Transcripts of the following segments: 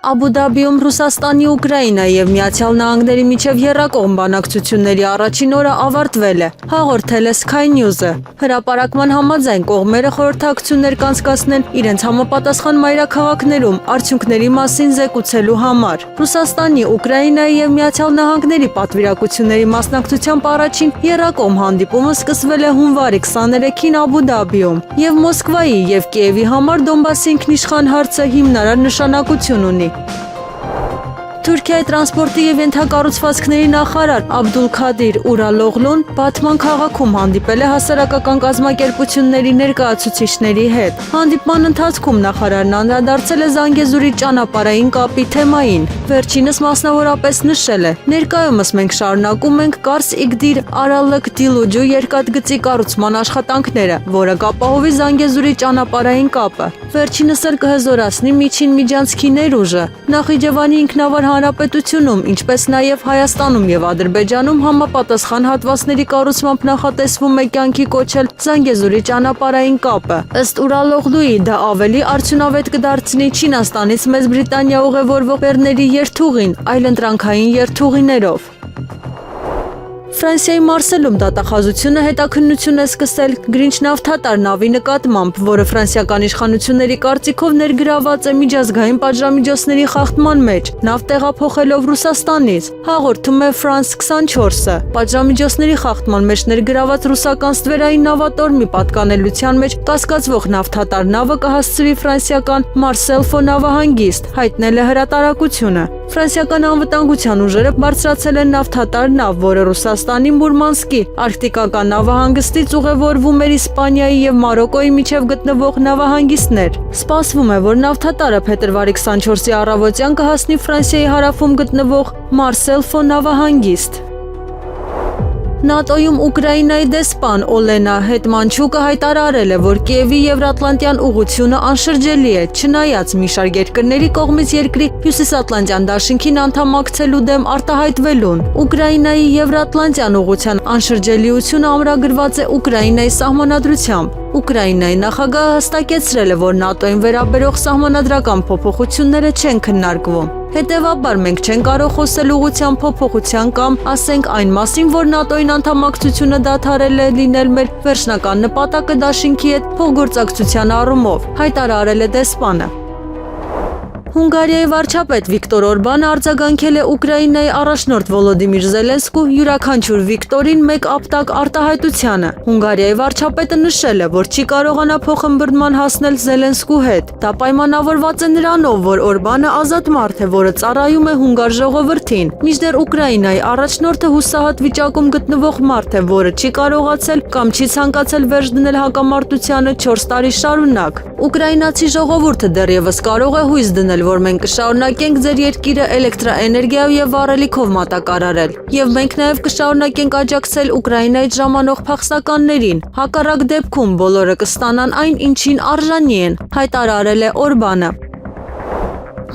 Աբու Դաբիում Ռուսաստանի, Ուկրաինայի և Միացյալ Նահանգների միջև եռակողմ բանակցությունների առաջին օրը ավարտվել է, հաղորդել է Sky News-ը։ Հրապարակման համաձայն կողմերը խորհրդակցություններ կանցկացնեն իրենց համապատասխան մայրաքաղաքներում արդյունքների մասին զեկուցելու համար։ Ռուսաստանի, Ուկրաինայի և Միացյալ Նահանգների պատվիրակությունների մասնակցությամբ առաջին եռակողմ հանդիպումը սկսվել է հունվարի 23-ին Աբու Դաբիում, և Մոսկվայի և Կիևի համար Դոնբասի ինքնիշխան հարցը հիմնարար նշանակություն ունի։ Թուրքիայի տրանսպորտի և ենթակառուցվածքների նախարար Աբդուլքադիր Ուրալօղլուն Բաթման քաղաքում հանդիպել է հասարակական կազմակերպությունների ներկայացուցիչների հետ։ Հանդիպման ընթացքում նախարարն անդրադարձել է Զանգեզուրի ճանապարհային կապի թեմային։ Վերջինս մասնավորապես նշել է. «Ներկայումս մենք շարունակում ենք Կարս-Իգդիր Արալք-Դիլուջու երկաթգծի կառուցման աշխատանքները, որը կապահովի Զանգեզուրի ճանապարհային կապը։ Վերջինս էլ կհզորացնի միջին միջանցքի ներուժը։ Նախիջևանի ինքնավար Հանրապետությունում, ինչպես նաև Հայաստանում և Ադրբեջանում համապատասխան հատվածների կառուցմամբ նախատեսվում է կյանքի կոչել Զանգեզուրի ճանապարհային կապը։ Ըստ Ուրալօղլուի, դա ավելի արդյունավետ կդարձնի Չինաստանից Մեծ Բրիտանիա ուղևորվող բեռների երթուղին այլընտրանքային երթուղիներով»։ Ֆրանսիայի Մարսելում դատախազությունը հետաքննություն է սկսել Գրինչ նավթատար նավի նկատմամբ, որը ֆրանսիական իշխանությունների կարծիքով ներգրավված է միջազգային պատժամիջոցների խախտման մեջ, նավ տեղափոխելով Ռուսաստանից, հաղորդում է France 24-ը։ Պատժամիջոցների խախտման մեջ ներգրավված ռուսական ստվերային նավատորմի պատկանելության մեջ կասկածվող նավթատար նավը կհասցվի ֆրանսիական Մարսել նավահանգիստ, հայտնել է հրատարակությունը։ Ֆրանսիական անվտանգության ուժերը բարձրացել են նավթատար նավ, որը Ռուսաստանի Մուրմանսկի արկտիկական նավահանգստից ուղևորվում էր Իսպանիայի և Մարոկոյի միջև գտնվող նավահանգիստներ։ Սպասվում է, որ նավթատարը փետրվարի 24-ի առավոտյան կհասնի Ֆրանսիայի հարավում գտնվող Մարսել նավահանգիստ։ ՆԱՏՕ-ում Ուկրաինայի դեսպան Օլենա Հետմանչուկը հայտարարել է, որ Կիևի Եվրատլանտյան ուղղությունը անշրջելի է, չնայած մի շարք երկրների կողմից երկրի Հյուսիսատլանտյան դաշինքին անդամակցելու դեմ արտահայտվելուն։ Ուկրաինայի Եվրատլանտյան ուղղության անշրջելիությունը ամրագրված է Ուկրաինայի սահմանադրությամբ։ Ուկրաինայի նախագահը հստակեցրել է, որ ՆԱՏՕ-ին վերաբերող սահմանադրական փոփոխությունները չեն քննարկվում։ Հետևաբար մենք չենք կարող խոսել ուղղության փոփոխության կամ, ասենք, այն մասին, որ ՆԱՏՕ-ին անդամակցությունը դադարել է լինել մեր վերջնական նպատակը դաշինքի հետ փոխգործակցության առումով, հայտարարել է դեսպանը։ Հունգարիայի վարչապետ Վիկտոր Օրբանը արձագանքել է Ուկրաինայի առաջնորդ Վոլոդիմիր Զելենսկու յուրաքանչյուր Վիկտորին մեկ ապտակ արտահայտությանը։ Հունգարիայի վարչապետը նշել է, որ չի կարողանա փոխըմբռնման հասնել Զելենսկու հետ։ Դա պայմանավորված է նրանով, որ Օրբանը ազատ մարդ է, որը ծառայում է հունգար ժողովրդին, մինչդեռ Ուկրաինայի առաջնորդը հուսահատ վիճակում գտնվող մարդ է, որը չի կարողացել կամ չի ցանկացել վերջ դնել հակամարտությանը 4 տարի շարունակ։ Ուկրաինացի ժողովուրդը դեռևս կարող է հույս դնել, որ մենք կշարունակենք ձեր երկիրը էլեկտրաէներգիայով եւ վառելիքով մատակարարել, եւ մենք նաեւ կշարունակենք աջակցել Ուկրաինայից ժամանող փախստականներին։ Հակառակ դեպքում բոլորը կստանան այն, ինչին արժանի են, հայտարարել է Օրբանը։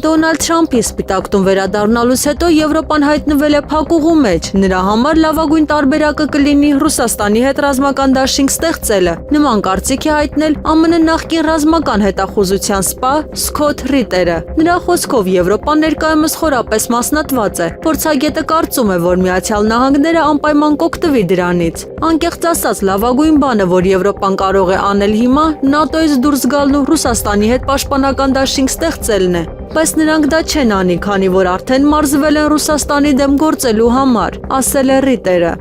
Դոնալդ Թրամփի Սպիտակ տուն վերադառնալուց հետո Եվրոպան հայտնվել է փակուղու մեջ։ Նրա համար լավագույն տարբերակը կլինի Ռուսաստանի հետ ռազմական դաշինք ստեղծելը։ Նման կարծիք է հայտնել ԱՄՆ նախկին ռազմական հետախուզության սպա Սքոթ Ռիտերը։ Նրա խոսքով Եվրոպան ներկայումս խորապես մասնատված է։ Փորձագետը կարծում է, որ Միացյալ Նահանգները անպայման կօգտվի դրանից։ Անկեղծ ասած, լավագույն բանը, որ Եվրոպան կարող է անել հիմա, ՆԱՏՕ-ից դուրս գալն ու Ռուսաստանի հետ պաշտպանական դաշինք ստեղծելն է։ Բայց նրանք դա չեն անի, քանի որ արդեն մարզվել են Ռուսաստանի դեմ գործելու համար, ասել է Ռիտերը։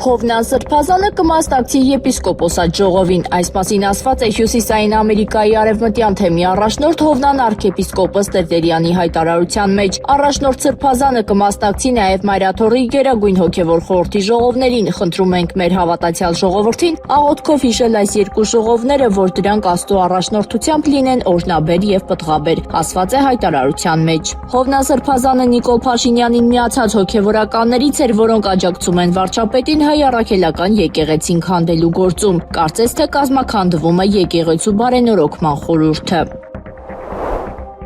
Հովնան Սրբազանը կմասնակցի եպիսկոպոսատ ժողովին, այս մասին ասված է Հյուսիսային Ամերիկայի արևմտյան թեմի առաջնորդ Հովնան arczepiskopos Տերտերյանի հայտարարության մեջ։ Առաջնորդ Սրբազանը կմասնակցի նաև Մայրաթորի Գերագույն հոգևոր խորհրդի ժողովներին։ Խնդրում ենք մեր հավատացյալ ժողովրդին աղոթքով հիշել այս երկու ժողովները, որ դրանք Աստծո առաջնորդությամբ լինեն օրհնաբեր եւ պտղաբեր, ասված է հայտարարության մեջ։ Հովնան Սրբազանը Նիկոլ Փաշինյանին միացած հոգևորականներից էր, որոնք աջակցում են վարչապետին հայ առաքելական եկեղեցին քանդելու գործում, կարծես թե կազմաքանդվում է եկեղեցու բարենորոգման խորհուրդը։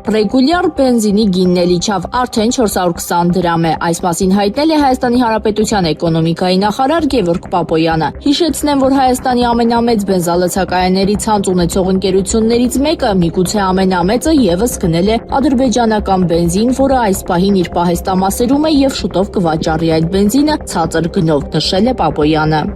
Ռեգուլյար բենզինի գինն էլ իջավ արդեն 420 դրամ է։ Այս մասին հայտնել է Հայաստանի Հանրապետության էկոնոմիկայի նախարար Գևորգ Պապոյանը։ Հիշեցնեմ, որ Հայաստանի ամենամեծ բենզալցակայանների ցանց ունեցող ընկերություններից մեկը, միգուցե ամենամեծը, եւս գնել է ադրբեջանական բենզին, որը այս պահին իր պահեստամասերում է եւ շուտով կվաճառի այդ բենզինը ցածր գնով, նշել է Պապոյանը։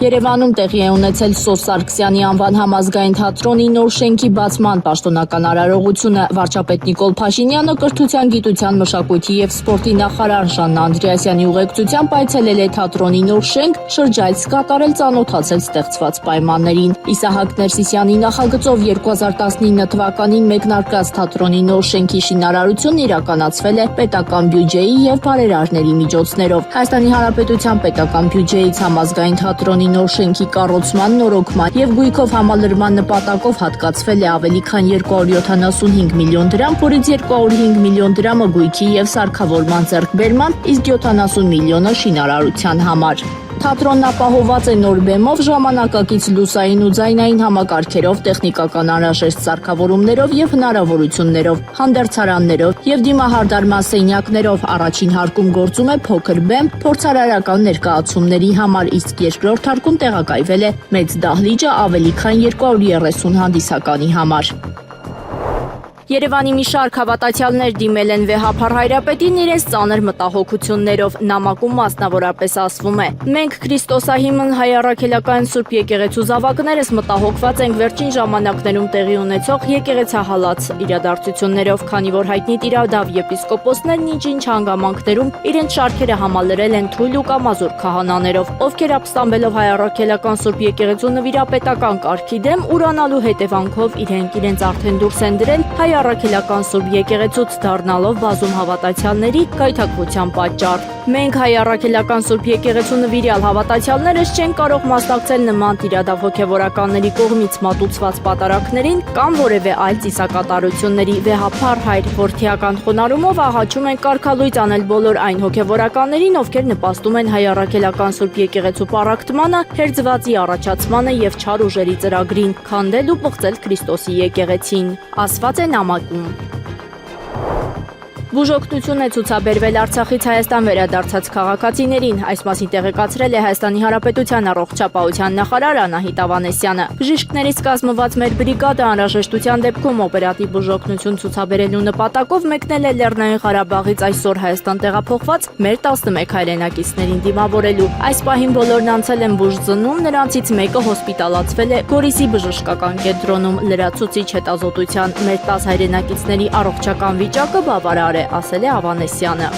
Երևանում տեղի է ունեցել Սոս Սարգսյանի անվան համազգային թատրոնի նոր շենքի բացման պաշտոնական արարողությունը։ Վարչապետ Նիկոլ Փաշինյանը կրթության, գիտության, մշակույթի եւ սպորտի նախարար Ժաննա Անդրեասյանի ուղեկցությամբ այցելել է թատրոնի նոր շենք, շրջայց կատարել, ծանոթացել ստեղծված պայմաններին։ Իսահակ Ներսիսյանի նախագծով 2019 թվականին մեկնարկած թատրոնի նոր շենքի շինարարությունն իրականացվել է պետական բյուջեի եւ բարերարների միջոցներով։ Հայաստանի Հանրապետության պետական բյուջեից համազգային թատրոնի նոր շենքի կառուցման, նորոգման եւ գույքով համալրման նպատակով հատկացվել է ավելի քան 275 միլիոն դրամ, որից 205 միլիոն դրամը գույքի եւ սարքավորման ձեռքբերման, իսկ 70 միլիոնը շինարարության համար։ Թատրոնն ապահովված է նոր բեմով, ժամանակակից լուսային ու ձայնային համակարգերով, տեխնիկական անհրաժեշտ սարքավորումներով եւ հնարավորություններով, հանդերձարաններով եւ դիմահարդարման սենյակներով։ Առաջին հարկում գործում է փոքր բեմ փորձարարական ներկայացումների համար, իսկ երկրորդ հարկում տեղակայվել է մեծ դահլիճը ավելի քան 230 հանդիսականի համար։ Երևանի մի շարք հավատացյալներ դիմել են վեհափառ Հայրապետին իրենց ծանր մտահոգություններով, նամակում մասնավորապես ասվում է. «Մենք Քրիստոսահիմն հայ առաքելական Սուրբ եկեղեցու զավակներս մտահոգված ենք վերջին ժամանակներում տեղի ունեցող եկեղեցահալած իրադարձություններով, քանի որ հայտնի Տիրադավ եպիսկոպոսներն ինչ-ինչ հանգամանքներում իրենց շարքերը համալրել են թույլ ու կամազոր քահանաներով, ովքեր ապստամբելով հայ առաքելական Սուրբ եկեղեցու նվիրապետական կարգի դեմ ուրանալու հետևանքով իրենց արդեն դուրս են դրել հայ առաքելական Սուրբ եկեղեցուց, դառնալով բազում հավատացյալների գայթակղության պատճառ։ Մենք հայ առաքելական Սուրբ եկեղեցու նվիրյալ հավատացյալներս չենք կարող մասնակցել նման Տիրադավ հոգևորականների կողմից մատուցված պատարակներին կամ որևէ այլ ծիսակատարությունների։ Վեհափառ հայր որդիական խոնարհումով աղաչում ենք կարգալույծ անել բոլոր այն հոգևորականներին, ովքեր նպաստում են հայ առաքելական Սուրբ եկեղեցու պառակտմանը, հերձվածի առաջացմանը եւ չար ուժերի ծրագրին, քանդել ու պղծել Քրիստոսի եկեղեցին», ասված է նամակում։ Բուժօգնություն է ցուցաբերվել Արցախից Հայաստան վերադարձած քաղաքացիներին, այս մասին տեղեկացրել է Հայաստանի Հանրապետության առողջապահության նախարար Անահիտ Ավանեսյանը։ Բժիշկներից կազմված մեր բրիգադը անհրաժեշտության դեպքում օպերատիվ բուժօգնություն ցուցաբերելու նպատակով մեկնել է Լեռնային Ղարաբաղից այսօր Հայաստան տեղափոխված մեր 11 հայրենակիցներին դիմավորելու։ Այս պահին բոլորն անցել են բուժձնում, նրանցից մեկը հոսպիտալացվել է Գորիսի բժշկական կենտրոնում լրացուցիչ հետազոտության։ Մեր 10 հայրենակիցների առողջական վիճակը բավարար է, ասել է Ավանեսյանը։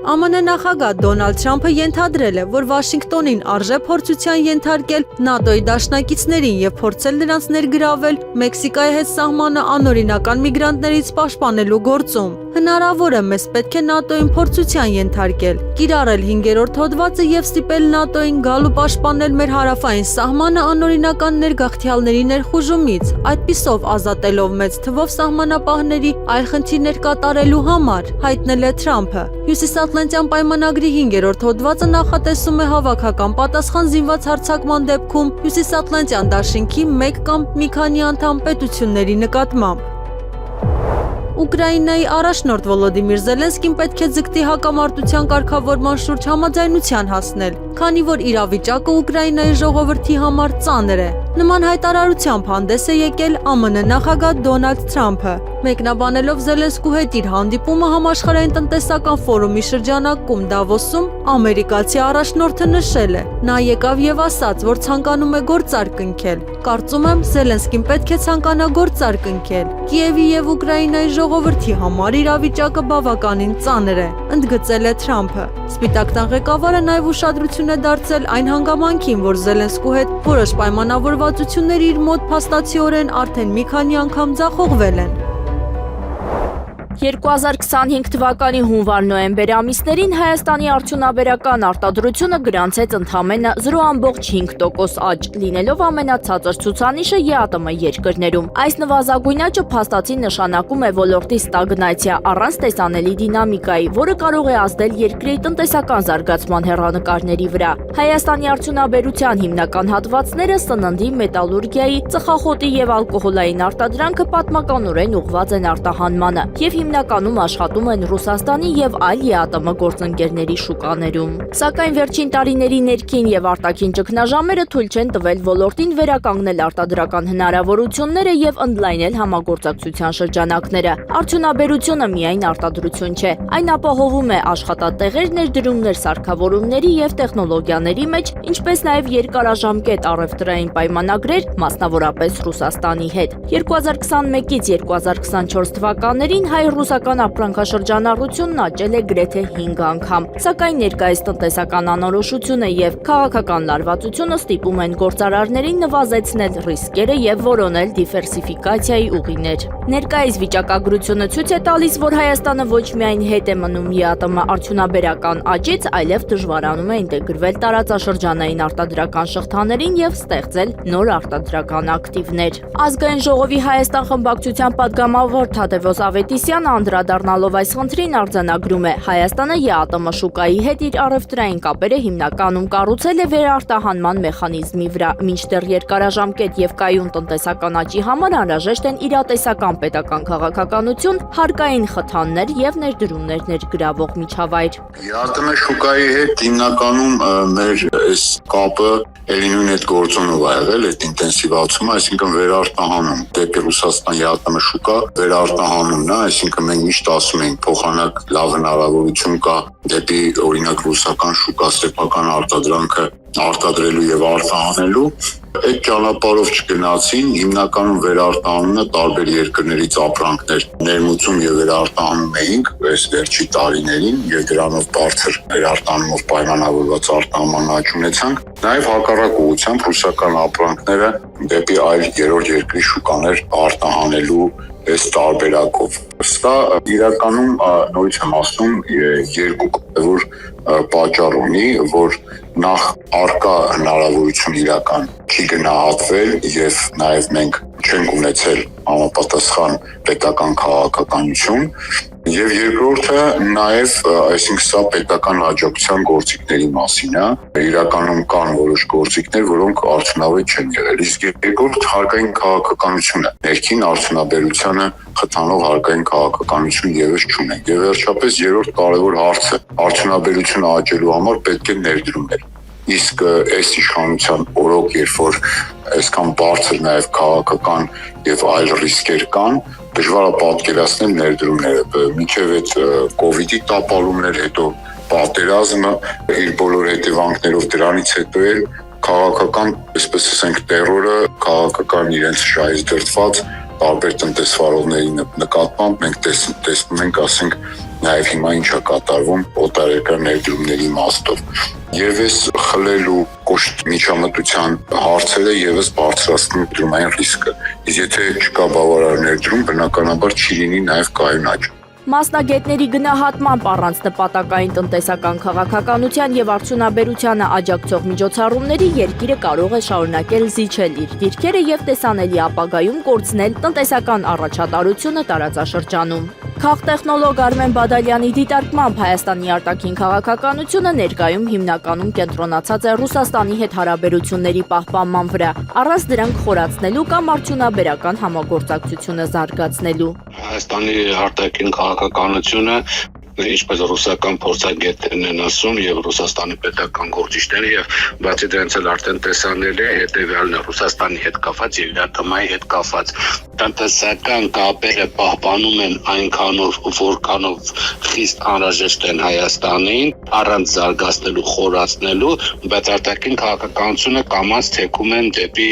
ԱՄՆ նախագահ Դոնալդ Թրամփը ենթադրել է, որ Վաշինգտոնին արժե փորձության ենթարկել ՆԱՏՕ-ի դաշնակիցներին եւ փորձել նրանց ներգրավել Մեքսիկայի հետ սահմանը անօրինական միգրանտներից պաշտպանելու գործում։ Հնարավոր է մեզ պետք է ՆԱՏՕ-ին փորձության ենթարկել, կիրառել 5-րդ հոդվածը եւ ստիպել ՆԱՏՕ-ին գալ ու պաշտպանել մեր հարավային սահմանը անօրինական ներգաղթյալների ներխուժումից, այդպիսով ազատելով մեծ թվով սահմանապահների այլ խնդիրներ կատարելու համար, հայտնել է Թրամփը։ Հյուսիսատլանտյան պայմանագրի 5-րդ հոդվածը նախատեսում է հավաքական պատասխան զինված հարձակման դեպքում Հյուսիսատլանտյան դաշինքի մեկ կամ մի քանի անդամ պետությունների նկատմամբ։ Ուկրաինայի առաջնորդ Վոլոդիմիր Զելենսկին պետք է ձգտի հակամարտության կարգավորման շուրջ համաձայնության հասնել, քանի որ իրավիճակը Ուկրաինայի ժողովրդի համար ծանր է։ Նման հայտարարությամբ հանդես է եկել ԱՄՆ նախագահ Դոնալդ Թրամփը, մեկնաբանելով Զելենսկու հետ իր հանդիպումը համաշխարհային տնտեսական ֆորումի շրջանակում Դավոսում, ամերիկացի առաջնորդը նշել է. «Նա եկավ եւ ասաց, որ ցանկանում է գործար կնքել։ Կարծում եմ, Զելենսկին պետք է ցանկանա գործար կնքել։ Կիևի եւ Ուկրաինայի ժողովրդի համար իրավիճակը բավականին ծանր է», ընդգծել է Թրամփը։ Սպիտակ տան ղեկավարը նաև ուշադրություն է դարձել այն հանգամանքին, որ Զելենսկու հետ որոշ պայմանավորվածություններ իր մոտ փաստացիորեն արդեն մի քանի անգամ ձախողվել են։ 2025 թվականի հունվար-նոյեմբեր ամիսներին Հայաստանի արդյունաբերական արտադրությունը գրանցեց ընդամենը 0.5% աճ, լինելով ամենացածր ցուցանիշը ԵԱՏՄ երկրներում։ Այս նվազագույն աճը փաստացի նշանակում է ոլորտի ստագնացիա առանց տեսանելի դինամիկայի, որը կարող է ազդել երկրի տնտեսական զարգացման հեռանկարների վրա։ Հայաստանի արդյունաբերության հիմնական հատվածները սննդի, մետալուրգիայի, ծխախոտի եւ ալկոհոլային արտադրանքը պատմականորեն ուղղված են արտահանմանը եւ հիմնականում աշխատում են Ռուսաստանի եւ այլ ԵԱՏՄ գործընկերների շուկաներում։ Սակայն վերջին տարիների ներքին եւ արտաքին ճգնաժամերը թույլ չեն տվել ոլորտին վերականգնել արտադրական հնարավորությունները եւ ընդլայնել համագործակցության շրջանակները։ Արդյունաբերությունը միայն արտադրություն չէ, այն ապահովում է աշխատատեղեր, ներդրումներ սարքավորումների եւ տեխնոլոգիաների մեջ, ինչպես նաեւ երկարաժամկետ առևտրային պայմանագրեր, մասնավորապես Ռուսաստանի հետ։ 2021-ից 2024 թվականներին հայ-ռուսական ապրանքաշրջանառությունն աճել է գրեթե 5 անգամ, սակայն ներկայիս տնտեսական անորոշությունը եւ քաղաքական լարվածությունը ստիպում են գործարարներին նվազեցնել ռիսկերը եւ որոնել դիվերսիֆիկացիայի ուղիներ։ Ներկայիս վիճակագրությունը ցույց է տալիս, որ Հայաստանը ոչ միայն հետ է մնում ԵԱՏՄ արդյունաբերական աճից, այլև դժվարանում է ինտեգրվել տարածաշրջանային արտադրական շղթաներին եւ ստեղծել նոր արտադրական ակտիվներ։ Ազգային ժողովի Հայաստան խմբակցության падգամավոր Թադևոս Ավետիսյանը անդրադառնալով այս խնդրին արձանագրում է. Հայաստանը ԵԱՏՄ շուկայի հետ իր առևտրային կապերը հիմնականում կառուցել է վերարտահանման մեխանիզմի վրա, մինչդեռ երկարաժամկետ եւ կայուն տնտեսական աճի համար անհրաժեշտ են իրատեսական պետական քաղաքականություն, հարկային խթաններ եւ ներդրումներ ներգրավող միջավայր։ ԵԱՏՄ շուկայի հետ հիմնականում մեր այս կապը Էլինուն հետ գործոնով ա եղել, այդ ինտենսիվացումը, այսինքն վերարտահանում դեպի Ռուսաստան ԵԱՏՄ շուկա վերարտահանումն է, այսինքն մենք միշտ ասում ենք փոխանակ լավ հնարավորություն կա դեպի օրինակ ռուսական շուկա սեփական արտադրանքը արտադրելու եւ արտահանելու։ Այդ ճանապարհով չգնացին, հիմնականում վերարտահանումը տարբեր երկրներից ապրանքներ ներմուծում եւ վերարտահանում էինք այս վերջի տարիներին եւ դրանով բարձր վերարտահանումով պայմանավորված արտահանման աճ ունեցանք։ Նաեւ հակառակ ուղղությամբ ռուսական ապրանքները դեպի այլ երրորդ երկրի շուկաներ արտահանելու այս տարբերակով։ Սա իրականում նորից եմ ասում երկու որ պատճառ ունի, որ նախ արկա հնարավորություն իրական չի գնահատվել եւ նաեւ մենք չենք ունեցել համապատասխան պետական քաղաքականություն եւ երկրորդը նաեւ այսինքն սա պետական աջակցության գործիքների մասին է իրականում կան որոշ գործիքներ որոնք արդյունավետ չեն եղել իսկ երկրորդ հարկային քաղաքականությունը ներքին արդյունաբերությանը խթանող հարկային քաղաքականություն եւս չունենք եւ վերջապես երրորդ կարևոր հարցը արդյունաբերությունը աճելու համար պետք է ներդրումներ իսկ այս իշխանության օրոք երբ որ այսքան բարձր նաեւ քաղաքական եւ այլ ռիսկեր կան դժվար է պատկերացնել ներդրումները մինչեւ այդ կոവിഡ്ի տապալումներ հետո պատերազմը իր բոլոր հետևանքներով դրանից հետո էլ քաղաքական այսպես ասենք տերորը քաղաքական իրենց շահից դրդված տարբեր տնտեսվարողների նկատմամբ մենք տեսնում ենք ասենք նաև հիմա ինչա կատարվում օտարերկրյա ներդրումների իմաստով եւ այս խլելու կոշտ միջամտության հարցերը եւս բարձրացնում դրումային ռիսկը իսկ եթե չկա բավարար ներդրում բնականաբար չի լինի նաև կայուն աճ Մասնագետների գնահատմամբ առանց նպատակային տնտեսական քաղաքականության եւ արդյունաբերությանը աջակցող միջոցառումների երկիրը կարող է շարունակել զիջել իր դիրքերը եւ տեսանելի ապագայում կորցնել տնտեսական առաջատարությունը տարածաշրջանում։ Քաղտեխնոլոգ Արմեն Բադալյանի դիտարկմամբ Հայաստանի արտաքին քաղաքականությունը ներկայում հիմնականում կենտրոնացած է Ռուսաստանի հետ հարաբերությունների պահպանման վրա, առանց դրանք խորացնելու կամ արդյունաբերական համագործակցությունը զարգացնելու։ Հայաստանի արտաքին քաղաքականությունը ինչպես ռուսական փորձագետներն են ասում եւ Ռուսաստանի պետական գործիչները եւ բացի դրանից էլ արդեն տեսանելի է հետեւյալն է Ռուսաստանի հետ կապված եւ ԵԱՏՄ-ի հետ կապված տնտեսական կապերը պահպանում են այնքանով որքանով խիստ անհրաժեշտ են Հայաստանին առանց զարգացնելու խորացնելու բայց արտաքին քաղաքականությունը կամած թեքում են դեպի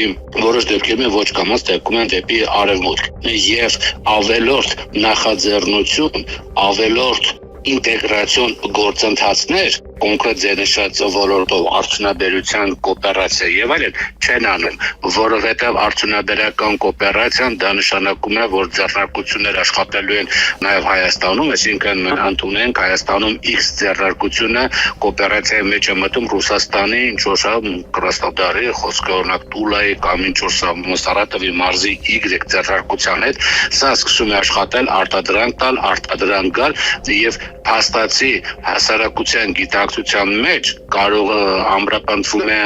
որոշ դեպքերում ոչ կամած թեքում են դեպի արևմուտք եւ ավելորդ նախաձեռնություն ավելորդ ինտեգրացիոն գործընթացներ կոնկրետ ձեռնշած ոլորտով արդյունաբերության կոոպերացիա եւ այլն չեն անում, որովհետեւ արդյունաբերական կոոպերացիան դա նշանակում է, որ ձեռնարկություններ աշխատելու են նաեւ Հայաստանում, այսինքն ընդունենք Հայաստանում X ձեռնարկությունը կոոպերացիայի մեջ է մտնում Ռուսաստանի ինչ որ Կրասնոդարի, խոսքը օրինակ Տուլայի կամ ինչ որ Սարատովի մարզի Y ձեռնարկության հետ, սա սկսում է աշխատել, արտադրանք տալ, արտադրանք գալ եւ փաստացի հասարակության գիտակցության մեջ կարող ամրապնդվում է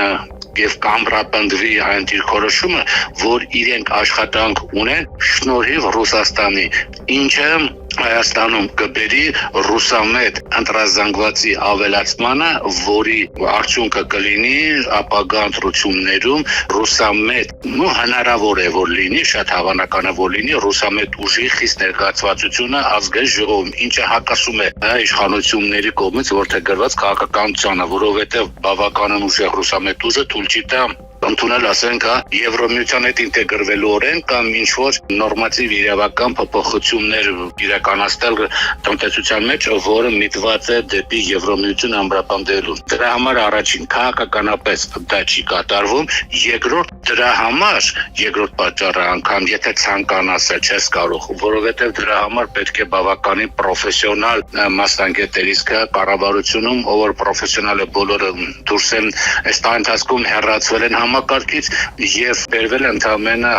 եւ կամրապնդվի այն դիրքորոշումը, որ իրենք աշխատանք ունեն շնորհիվ Ռուսաստանի, ինչը Հայաստանում կբերի ռուսամետ ընտրազանգվածի ավելացմանը, որի արդյունքը կլինի ապագա ընտրություններում ռուսամետ, հնարավոր է որ լինի, շատ հավանական է որ լինի ռուսամետ ուժի խիստ ներկայացվածությունը ազգային ժողովում, ինչը հակասում է իշխանությունների կողմից որտեղ գրված քաղաքականությանը, որովհետև բավականին ուժեղ ռուսամետ ուժը թույլ չի տա ընդունել, ասենք, Եվրոմիության հետ ինտեգրվելու օրենք կամ ինչ-որ նորմատիվ իրավական փոփոխություններ իրականացնել տնտեսության մեջ, որը միտված է դեպի Եվրոմիություն ամրապնդելու։ Դրա համար առաջին քաղաքականապես դա չի կատարվում, երկրորդ դրա համար երկրորդ պատճառը անգամ եթե ցանկանաս չես կարող, որովհետև դրա համար պետք է բավականին պրոֆեսիոնալ մասնագետներ, իսկ կառավարությունում ով որ պրոֆեսիոնալ է բոլորը դուրս են այս ընթացքում հեռացվել են համակարգից եւ բերվել ընդամենը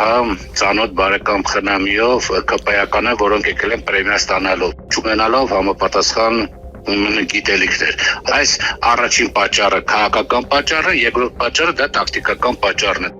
ծանոթ բարեկամ խնամիով ԿՊ-ական, որոնք եկել են պրեմիա ստանալով, չունենալով համապատասխան գիտելիքներ։ Այս առաջին պատճառը քաղաքական պատճառը, երկրորդ պատճառը դա տակտիկական պատճառն է։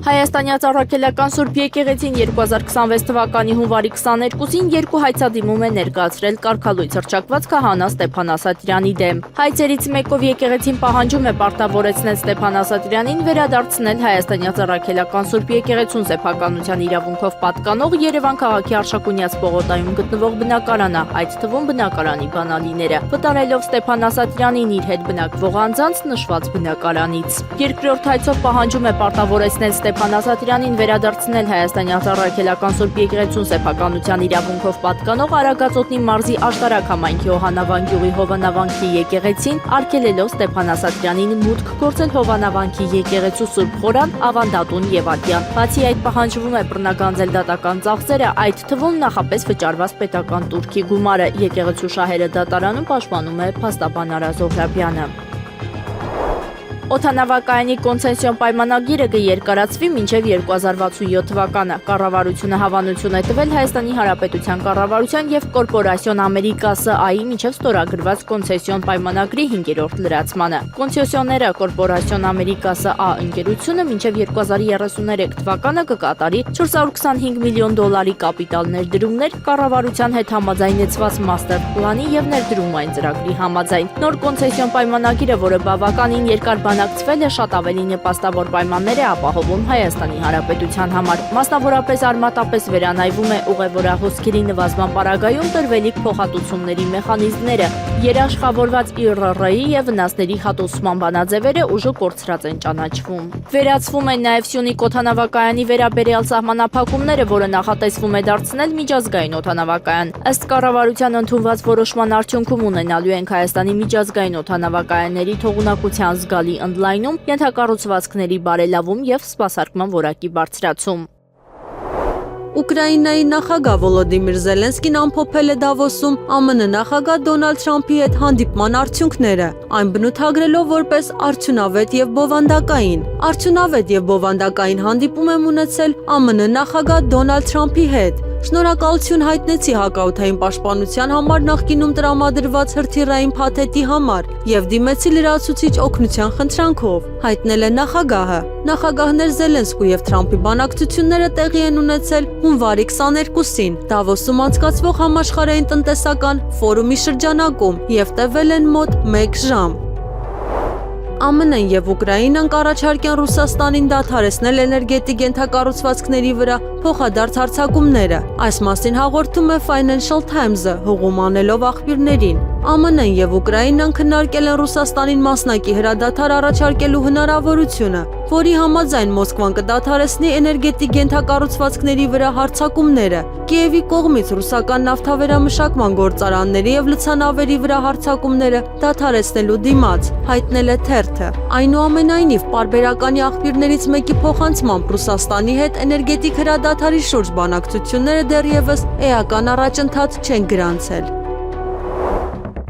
Հայաստանյաց առաքելական Սուրբ եկեղեցին 2026 թվականի հունվարի 22-ին երկու հայցադիմում է ներկայացրել կարգալույց հռչակված քահանա Ստեփան Ասատրյանի դեմ։ Հայցերից մեկով եկեղեցին պահանջում է պարտավորեցնել Ստեփան Ասատրյանին վերադարձնել Հայաստանյաց առաքելական Սուրբ եկեղեցուն սեփականության իրավունքով պատկանող Երևան քաղաքի Արշակունյաց պողոտայում գտնվող բնակարանը, այդ թվում բնակարանի բանալիները, վտարելով Ստեփան Ասատրյանին իր հետ բնակվող անձանց նշված բնակարանից։ Երկրորդ հայցով պահանջում է պարտավորեցնել Ստեփան Ասատրյանին վերադարձնել Հայաստանյաց առաքելական Սուրբ եկեղեցուն սեփականության իրավունքով պատկանող Արագածոտնի մարզի Աշտարակ համայնքի Հովանավան գյուղի Հովանավանքի եկեղեցին, արգելելով Ստեփան Ասատրյանին մուտք գործել Հովանավանքի եկեղեցու Սուրբ խորան, ավանդատուն եւ ատյան։ Բացի այդ պահանջվում է բռնագանձել դատական ծախսերը, այդ թվում նախապես վճարված պետական տուրքի գումարը։ Եկեղեցու շահերը դատարանում պաշտպանում է փաստաբան Արա Զոհրաբյանը։ Օդանավակայանի կոնցեսիոն պայմանագիրը կերկարացվի մինչև 2067 թվականը։ Կառավարությունը հավանություն է տվել Հայաստանի Հանրապետության կառավարության եւ Կորպորասիոն Ամերիկա ՍԱ-ի միջև ստորագրված կոնցեսիոն պայմանագրի 5-րդ լրացմանը։ Կոնցեսիոները Կորպորասիոն Ամերիկա ՍԱ ընկերությունը մինչև 2033 թվականը կկատարի $425 միլիոն կապիտալ ներդրումներ կառավարության հետ համաձայնեցված մաստեր պլանի եւ ներդրումային ծրագրի համաձայն։ Նոր կոնցեսիոն պայմանագիրը, որը բավականին երկար բանակցվել է, շատ ավելի նպաստավոր պայմաններ է ապահովում Հայաստանի Հանրապետության համար։ Մասնավորապես արմատապես վերանայվում է ուղևորահոսքերի նվազման պարագայում տրվելիք փոխհատուցումների մեխանիզմները, երաշխավորված ԻՌՌ-ի եւ վնասների հատուցման բանաձևերը ուժը կորցրած են ճանաչվում։ Վերացվում են նաեւ Սյունիք օդանավակայանի վերաբերյալ սահմանափակումները, որը նախատեսվում է դարձնել միջազգային օդանավակայան։ Ըստ կառավարության ընդունված որոշման արդյունքում ունենալու ենք Հայաստանի միջազգային օդանավակայանների թողունակության զգալի ընդլայնում, ենթակառուցվածքների բարելավում եւ սպասարկման որակի բարձրացում։ Ուկրաինայի նախագահ Վոլոդիմիր Զելենսկին ամփոփել է Դավոսում ԱՄՆ նախագահ Դոնալդ Թրամփի հետ հանդիպման արդյունքները, այն բնութագրելով որպես արդյունավետ եւ բովանդակային։ Արդյունավետ եւ բովանդակային հանդիպում եմ ունեցել ԱՄՆ նախագահ Դոնալդ Թրամփի հետ։ Շնորհակալություն հայտնեցի հակաօդային պաշտպանության համար նախկինում տրամադրված հրթիռային փաթեթի համար եւ դիմեցի լրացուցիչ օգնության խնդրանքով, հայտնել է նախագահը։ Նախագահներ Զելենսկու եւ Թրամփի բանակցությունները տեղի են ունեցել հունվարի 22-ին Դավոսում անցկացվող համաշխարհային տնտեսական ֆորումի շրջանակում եւ տևել են մոտ 1 ժամ։ ԱՄՆ-ն եւ Ուկրաինան կառաջարկեն Ռուսաստանին դադարեցնել էներգետիկ ենթակառուցվածքների վրա փոխադարձ հարձակումները։ Այս մասին հաղորդում է Financial Times-ը, հողում անելով աղբյուրներին։ ԱՄՆ-ն եւ Ուկրաինան քննարկել են Ռուսաստանին մասնակի հրադադար առաջարկելու հնարավորությունը, որի համաձայն Մոսկվան կդադարեցնի էներգետիկ ենթակառուցվածքների վրա հարձակումները, Կիևի կողմից ռուսական նավթավերամշակման գործարանների եւ լցանավերի վրա հարձակումները դադարեցնելու դիմաց, հայտնել է թերթը։ Այնուամենայնիվ, պարբերականի աղբյուրներից մեկի փոխանցմամբ Ռուսաստանի հետ էներգետիկ հրադադարի շուրջ բանակցությունները դեռևս էական առաջընթաց չեն գրանցել։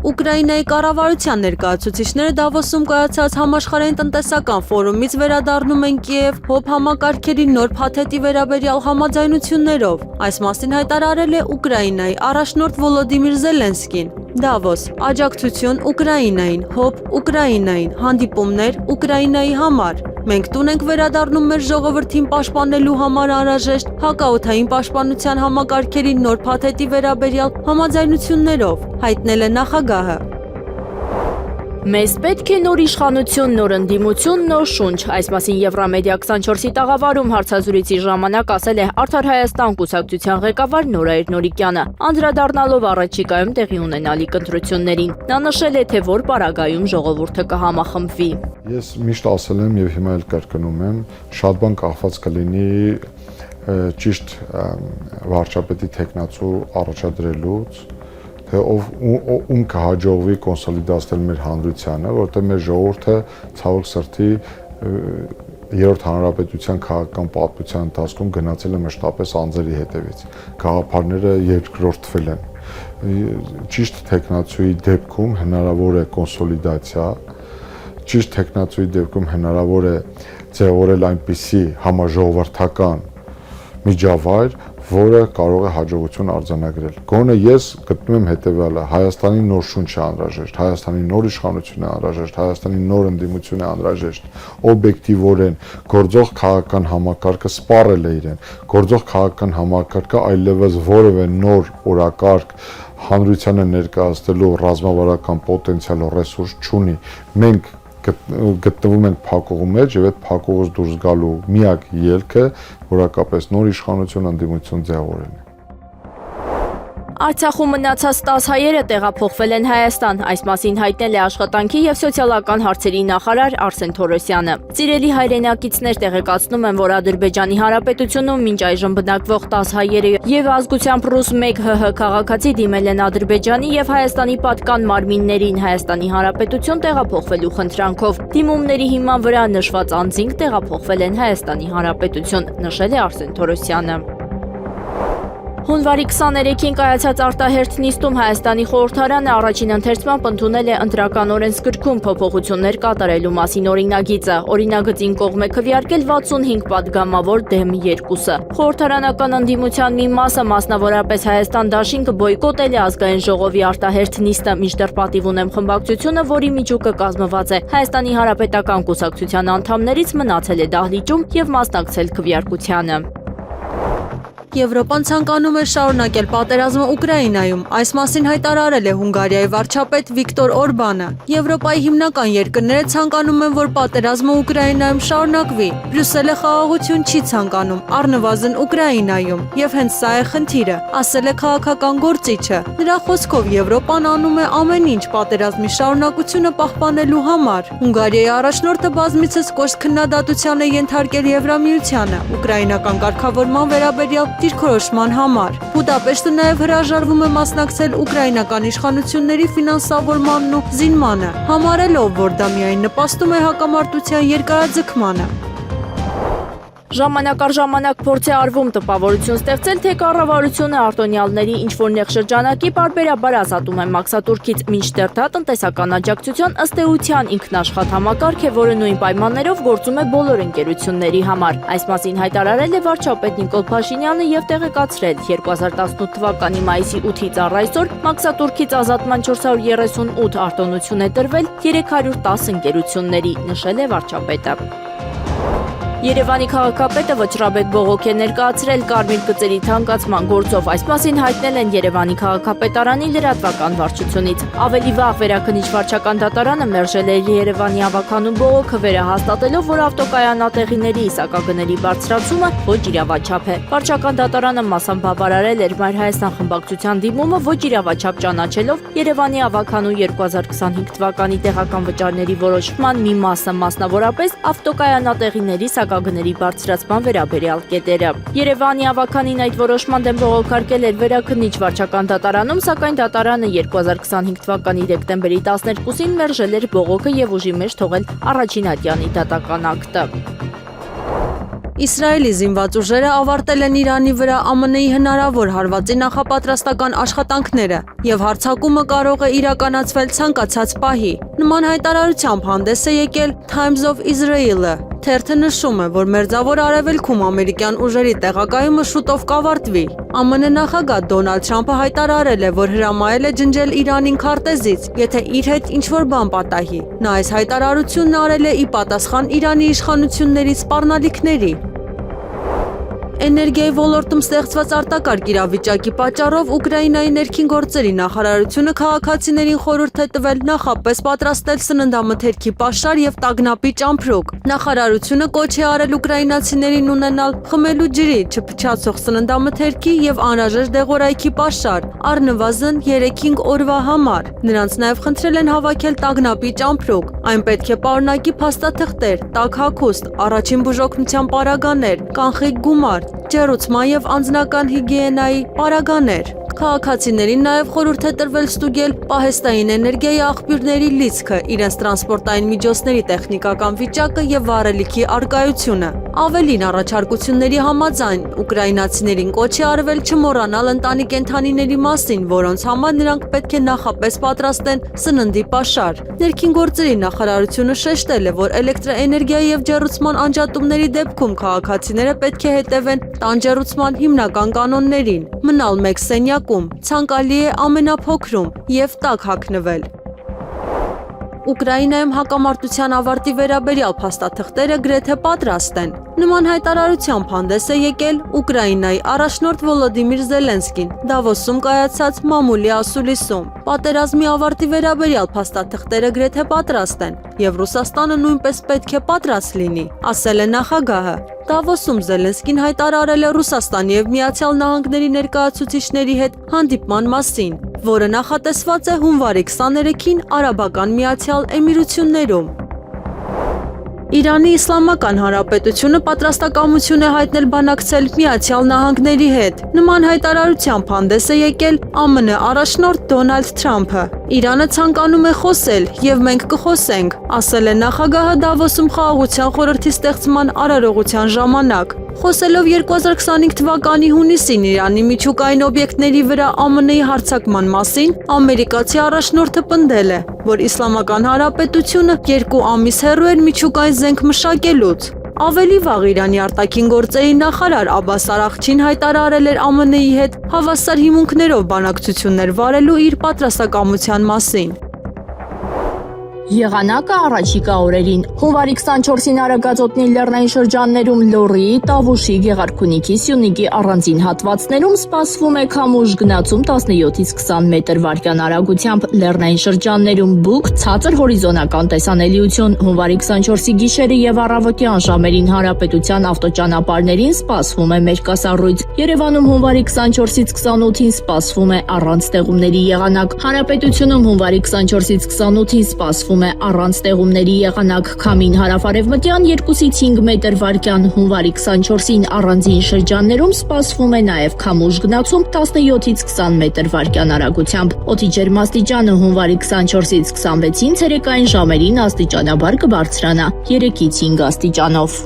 Ուկրաինայի կառավարության ներկայացուցիչները Դավոսում կայացած համաշխարհային տնտեսական ֆորումից վերադառնում են Կիև հոբ համակարգերի նոր փաթեթի վերաբերյալ համաձայնություններով։ Այս մասին հայտարարել է Ուկրաինայի առաջնորդ Վոլոդիմիր Զելենսկին։ Դավոս, աջակցություն Ուկրաինային, հոբ Ուկրաինային, հանդիպումներ Ուկրաինայի համար։ Մենք տուն ենք վերադառնում մեր ժողովրդին պաշտպանելու համար անհրաժեշտ հակաօդային պաշտպանության համակարգերի նոր փաթեթի վերաբերյալ համաձայնություններով, հայտնել է նախագահը։ Մեզ պետք է նոր իշխանություն, նոր ընդդիմություն, նոր շունչ։ Այս մասին Եվրամեդիա 24-ի տաղավարում հարցազրույցի ժամանակ ասել է Արդար Հայաստան կուսակցության ղեկավար Նորայր Նորիկյանը, անդրադառնալով առաջիկայում տեղի ունենալիք ընտրություններին։ Նա նշել է, թե որ պարագայում ժողովուրդը կհամախմբվի։ Ես միշտ ասել եմ եւ հիմա էլ կրկնում եմ, շատ բան կախված կլինի ճիշտ վարչապետի տեխնացու առաջադրելուց, թե ում կհաջողվի կոնսոլիդացնել մեր հանրությանը, որտեղ մեր ժողովուրդը ցավոք սրտի երրորդ հանրապետության քաղաքական պատմության ընթացքում գնացել է մշտապես անձերի հետևից։ Գաղափարները երկրորդվել են։ Ճիշտ տեխնացուի դեպքում հնարավոր է կոնսոլիդացիա, ճիշտ տեխնացուի դեպքում հնարավոր է ձևավորել այնպիսի համաժողովրդական միջավայր, որը կարող է հաջողություն արձանագրել։ Գոնե ես գտնում եմ հետևյալը. Հայաստանի նոր շունչ է անհրաժեշտ, Հայաստանի նոր իշխանություն է անհրաժեշտ, Հայաստանի նոր ընդդիմություն է անհրաժեշտ, օբյեկտիվորեն գործող քաղաքական համակարգը սպառել է իրեն, գործող քաղաքական համակարգը այլևս որևէ նոր օրակարգ հանրությանը ներկայացնելու ռազմավարական պոտենցիալ ռեսուրս չունի։ Մենք գտնվում ենք փակուղու մեջ եւ այդ փակուղուց դուրս գալու միակ ելքը որակապես նոր իշխանություն ընդդիմություն ձևավորելն է։ Արցախում մնացած 10 հայերը տեղափոխվել են Հայաստան, այս մասին հայտնել է Աշխատանքի եւ սոցիալական հարցերի նախարար Արսեն Թորոսյանը։ Ծիրելի հայրենակիցներ, տեղեկացնում են, որ Ադրբեջանի Հանրապետությունում մինչ այժմ բնակվող 10 հայերը եւ ազգությամբ ռուս 1 ՀՀ քաղաքացի դիմել են Ադրբեջանի եւ Հայաստանի պատկան մարմիններին Հայաստանի Հանրապետություն տեղափոխվելու խնդրանքով։ Դիմումների հիման վրա նշված անձինք տեղափոխվել են Հայաստանի Հանրապետություն, նշել է Արսեն Թորոսյանը։ Հունվարի 23-ին կայացած արտահերթ նիստում Հայաստանի խորհրդարանը առաջին ընթերցմամբ ընդունել է ընտրական օրենսգրքում փոփոխություններ կատարելու մասին օրինագիծը։ Օրինագծին կողմ է քվեարկել 65 падգամավոր դեմ 2-ը։ Խորհրդարանական ընդդիմության մի մասը, մասնավորապես Հայաստան դաշինքը բոյկոտել է ազգային ժողովի արտահերթ նիստը, մինչդեռ պատիվ ունեմ խմբակցությունը, որի միջուկը կազմված է Հայաստանի Հանրապետական կուսակցության անդամներից, մնացել է դահլիճում եւ մասնակցել քվեարկությանը։ Եվրոպան ցանկանում է շարունակել պատերազմը Ուկրաինայում, այս մասին հայտարարել է Հունգարիայի վարչապետ Վիկտոր Օրբանը։ Եվրոպայի հիմնական երկրները ցանկանում են, որ պատերազմը Ուկրաինայում շարունակվի։ Բրյուսելը խաղաղություն չի ցանկանում, առնվազն Ուկրաինայում, եւ հենց սա է խնդիրը, ասել է քաղաքական գործիչը։ Նրա խոսքով Եվրոպան անում է ամեն ինչ պատերազմի շարունակությունը պահպանելու համար։ Հունգարիայի առաջնորդը բազմիցս կոշտ քննադատության է ենթարկել Եվրամիությանը ուկրաինական կարգավորման վերաբերյալ դիրքորոշման համար։ Բուդապեշտը նաև հրաժարվում է մասնակցել ուկրաինական իշխանությունների ֆինանսավորմանն ու զինմանը, համարելով, որ դա միայն նպաստում է հակամարտության երկարաձգմանը։ Ժամանակ առ ժամանակ փորձ է արվում տպավորություն ստեղծել, թե կառավարությունը արտոնյալների ինչ-որ նեղ շրջանակի պարբերաբար ազատում է մաքսատուրքից, մինչդեռ դա տնտեսական աջակցության ըստ էության ինքնաշխատ համակարգ է, որը նույն պայմաններով գործում է բոլոր ընկերությունների համար։ Այս մասին հայտարարել է վարչապետ Նիկոլ Փաշինյանը եւ տեղեկացրել 2018 թվականի մայիսի 8-ից առ այսօր մաքսատուրքից ազատման 438 արտոնություն է տրվել 310 ընկերությունների, նշել է վարչապետը։ Երևանի քաղաքապետը Վճռաբեկ Բողոք է ներկայացրել կարմիր գծերի թանկացման գործով։ Այս մասին հայտնել են Երևանի քաղաքապետարանի լրատվական վարչությունից։ Ավելի վաղ Վերաքննիչ վարչական դատարանը մերժել է Երևանի ավագանու բողոքը, վերահաստատելով, որ ավտոկայանատեղիների իսակագների բարձրացումը ոչ իրավաչափ է։ Վարչական դատարանը մասամբ բավարարել էր Մայր Հայաստան խմբակցության դիմումը ոչ իրավաչափ ճանաչելով Երևանի ավագանու 2025 թվականի տեղական վճարների որոշման մի մասը, մասնավորապես ավտոկայանատեղիների գների բարձրացման վերաբերյալ կետերը։ Երևանի ավագանին այդ որոշման դեմ բողոքարկել էր Վերաքննիչ վարչական դատարանում, սակայն դատարանը 2025 թվականի դեկտեմբերի 12-ին մերժել էր բողոքը եւ ուժի մեջ թողել առաջին ատյանի դատական ակտը։ Իսրայելի զինված ուժերը ավարտել են Իրանի վրա ԱՄՆ-ի հնարավոր հարվածի նախապատրաստական աշխատանքները եւ հարձակումը կարող է իրականացվել ցանկացած պահի։ Նման հայտարարությամբ հանդես է եկել Times of Israel-ը։ Թերթը նշում է, որ Մերձավոր Արևելքում ամերիկյան ուժերի տեղակայումը շուտով կավարտվի։ ԱՄՆ նախագահ Դոնալդ Թրամփը հայտարարել է, որ հրամայել է ջնջել Իրանին քարտեզից, եթե իր հետ ինչ-որ բան պատահի։ Նա այս հայտարարությունն արել է ի պատասխան Իրանի իշխանությունների սպառնալիքների։ Էներգիայի ոլորտում ստեղծված արտակարգ իրավիճակի պատճառով Ուկրաինայի ներքին գործերի նախարարությունը քաղաքացիներին խորհուրդ է տվել նախապես պատրաստել սննդամթերքի պաշար եւ տագնապի ճամփրուկ։ Նախարարությունը կոչ է արել ուկրաինացիներին ունենալ խմելու ջրի, չփչացող սննդամթերքի եւ անհրաժեշտ դեղորայքի պաշար, առնվազն 3-5 օրվա համար։ Նրանց նաեւ խնդրել են հավաքել տագնապի ճամփրուկ։ Այն պետք է պարունակի փաստաթղթեր, տաք հագուստ, առաջին բուժօգնության պարագաներ, կանխիկ գումար, ջեռուցման եւ անձնական հիգիենայի պարագաներ։ Քաղաքացիներին նաև խորհուրդ է տրվել ստուգել պահեստային էներգիայի աղբյուրների լիցքը, իրենց տրանսպորտային միջոցների տեխնիկական վիճակը եւ վառելիքի առկայությունը։ Ավելին, առաջարկությունների համաձայն ուկրաինացիներին կոչ է արվել չմոռանալ ընտանի կենդանիների մասին, որոնց համար նրանք պետք է նախապես պատրաստեն սննդի պաշար։ Ներքին գործերի նախարարությունը շեշտել է, որ էլեկտրաէներգիայի եւ ջեռուցման անջատումների դեպքում քաղաքացիները պետք է հետևեն տանջեռուցման հիմնական կանոններին, մնալ մեկ սենյակում, ցանկալի է ամենափոքրում եւ տաք հագնվել։ Ուկրաինայում հակամարտության ավարտի վերաբերյալ փաստաթղթերը գրեթե պատրաստ են։ Նման հայտարարությամբ հանդես է եկել Ուկրաինայի առաջնորդ Վոլոդիմիր Զելենսկին Դավոսում կայացած մամուլի ասուլիսում։ Պատերազմի ավարտի վերաբերյալ փաստաթղթերը գրեթե պատրաստ են, եւ Ռուսաստանը նույնպես պետք է պատրաստ լինի, ասել է նախագահը։ Դավոսում Զելենսկին հայտարարել է Ռուսաստանի եւ Միացյալ Նահանգների ներկայացուցիչների հետ հանդիպման մասին, որը նախատեսված է հունվարի 23-ին Արաբական Միացյալ Էմիրություններում։ Իրանի Իսլամական Հանրապետությունը պատրաստակամություն է հայտնել բանակցել Միացյալ Նահանգների հետ։ Նման հայտարարությամբ հանդես է եկել ԱՄՆ առաջնորդ Դոնալդ Թրամփը։ Իրանը ցանկանում է խոսել եւ մենք կխոսենք, ասել է նախագահը Դավոսում Խաղաղության խորհրդի ստեղծման արարողության ժամանակ։ Խոսելով 2025 թվականի հունիսին Իրանի միջուկային օբյեկտների վրա ԱՄՆ-ի հարձակման մասին, ամերիկացի առաջնորդը պնդել է, որ Իսլամական Հանրապետությունը 2 ամիս հեռու էր միջուկային զենք մշակելուց։ Ավելի վաղ Իրանի արտաքին գործերի նախարար Աբբաս Արաղչին հայտարարել էր ԱՄՆ-ի հետ հավասար հիմունքներով բանակցություններ վարելու իր պատրաստակամության մասին։ Եղանակը առաջիկա օրերին։ Հունվարի 24-ին Արագածոտնի լեռնային շրջաններում Լոռիի, Տավուշի, Գեղարքունիքի, Սյունիքի առանձին հատվածներում սպասվում է քամուշ գնացում 17-ից 20 մետր վարկյան արագությամբ, լեռնային շրջաններում բուք, ցածր հորիզոնական տեսանելիություն։ Հունվարի 24-ի գիշերը եւ առավոտյան ժամերին հանրապետության ավտոճանապարհներին սպասվում է մերկասառույց։ Երևանում հունվարի 24-ից 28-ին սպասվում է առանց տեղումների եղանակ։ Հանրապետությունում հունվարի 24-ից 28-ին սպասվում է առանց տեղումների եղանակ, քամին հարավարևմտյան 2-ից 5 մետր վարկյան։ Հունվարի 24-ին առանձին շրջաններում սպասվում է նաև քամուշ գնացում 17-ից 20 մետր վարկյան արագությամբ։ Օդի ջերմաստիճանը հունվարի 24-ից 26-ին ցերեկային ժամերին աստիճանաբար կբարձրանա 3-ից 5 աստիճանով։